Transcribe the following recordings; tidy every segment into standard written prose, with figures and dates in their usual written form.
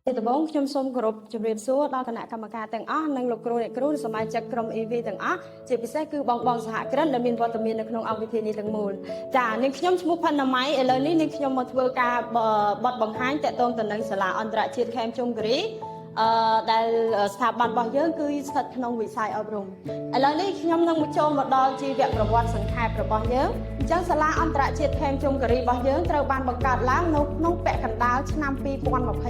ជាដំបូងខ្ញុំសូមគោរពជម្រាបសួរដល់គណៈកម្មការទាំងអស់និងលោកគ្រូអ្នកគ្រូសមាជិកក្រុម EV ទាំងអស់ជាពិសេសគឺបងសហគ្រិនដែលមានវត្តមាននៅក្នុងអង្គវិធីនេះទាំងមូលចានាងខ្ញុំឈ្មោះផាន់ណាម៉ៃឥឡូវនេះនាងខ្ញុំមកធ្វើការបទបង្ហាញតាក់ទងទៅនឹងសាលាអន្តរជាតិខេមជុំគិរីដែលស្ថាប័នរបស់យើងគឺស្ថិតក្នុងវិស័យអប់រំឥឡូវនេះខ្ញុំនឹងមកចូលមកដល់ជីវប្រវត្តិសង្ខេបរបស់យើងអញ្ចឹងសាលាអន្តរជាតិខេមជុំគិរីរបស់យើងត្រូវបានបង្កើតឡើងនៅក្នុងពាក់កណ្ដាលឆ្នាំ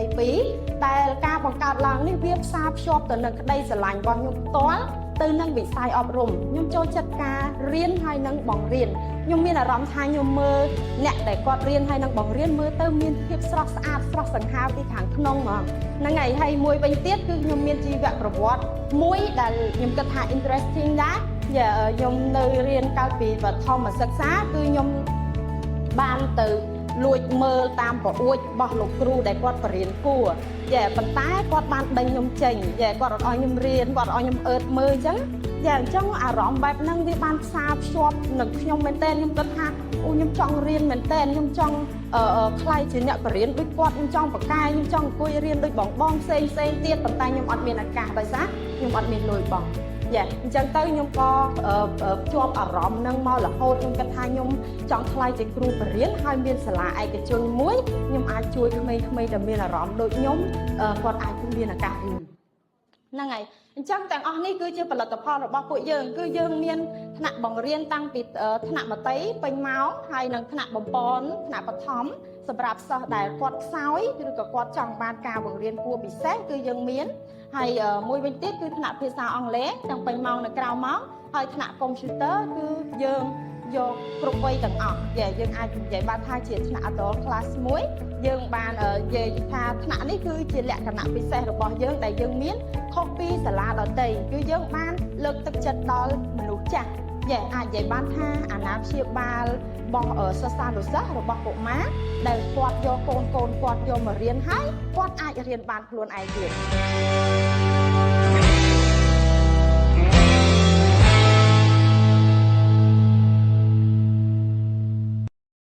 2022ដែលការបង្កើតឡើងនេះវាផ្សារភ្ជាប់ទៅនឹងក្តីស្រឡាញ់របស់ខ្ញុំផ្ទាល់ទៅនឹងវិស័យអប់រំខ្ញុំចូលចិត្តការរៀនហើយនឹងបង្រៀនខ្ញុំមានអារម្មណ៍ថាខ្ញុំមើលអ្នកដែលគាត់រៀនហើយនឹងបង្រៀនមើលទៅមានភាពស្រស់ស្អាតស្រស់សង្ហាពីខាងក្នុងហ្មងហ្នឹងហើយមួយវិញទៀតគឺខ្ញុំមានជីវប្រវត្តិមួយដែលខ្ញុំគិតថា interesting ដែរខ្ញុំនៅរៀនកាលពីបឋមសិក្សាគឺខ្ញុំបានទៅលួចមើលតាមប្រអួចរបស់លោកគ្រូដែលគាត់បរៀនគួរប៉ុន្តែគាត់បានដេញខ្ញុំចេញគាត់អត់ឲ្យខ្ញុំរៀនគាត់អត់ឲ្យខ្ញុំអឺតមើលអញ្ចឹងអញ្ចឹងអារម្មណ៍បែបហ្នឹងវាបានផ្សារភ្ជាប់នឹងខ្ញុំមែនតើខ្ញុំគិតថាខ្ញុំចង់រៀនមែនតើខ្ញុំចង់ខ្លាយជាអ្នកបរៀនដូចគាត់ខ្ញុំចង់បកកាយខ្ញុំចង់អង្គុយរៀនដូចបងផ្សេងទៀតប៉ុន្តែខ្ញុំអត់មានឱកាសដោយសារខ្ញុំអត់មានលុយបងអញ្ចឹងទៅខ្ញុំក៏ភ្ជាប់អារម្មណ៍នឹងមករហូតខ្ញុំគិតថាខ្ញុំចង់ខ្លាយជាគ្រូបរិញ្ញាហើយមានសាលាឯកជនមួយខ្ញុំអាចជួយក្មេងៗដែលមានអារម្មណ៍ដូចខ្ញុំគាត់អាចមានឱកាសរៀនហ្នឹងហើយអញ្ចឹងទាំងអស់នេះគឺជាផលិតផលរបស់ពួកយើងគឺយើងមានថ្នាក់បង្រៀនតាំងពីថ្នាក់មត្តេយ្យពេញម៉ោងហើយនិងថ្នាក់បំពន់ថ្នាក់បឋមសម្រាប់សិស្សដែលគាត់ខ្សោយឬក៏គាត់ចង់បានការបង្រៀនគួរពិសេសគឺយើងមានហើយមួយវិញទៀតគឺថ្នាក់ភាសាអង់គ្លេសទាំងពេញម៉ោងនិងក្រៅម៉ោងហើយថ្នាក់កុំព្យូទ័រគឺយើងយកគ្រប់វ័យទាំងអស់យើងអាចនិយាយបានថាជាថ្នាក់ adult class មួយយើងបាននិយាយថាថ្នាក់នេះគឺជាលក្ខណៈពិសេសរបស់យើងដែលយើងមានខុសពីសាលាដទៃគឺយើងបានលើកទឹកចិត្តដល់មនុស្សចាស់អាចនិយាយបានថាអាណាព្យាបាលរបស់សិស្សានុសិស្សរបស់កុមារដែលគាត់យកកូនគាត់យកមករៀនហើយគាត់អាចរៀនបានខ្លួនឯងទៀត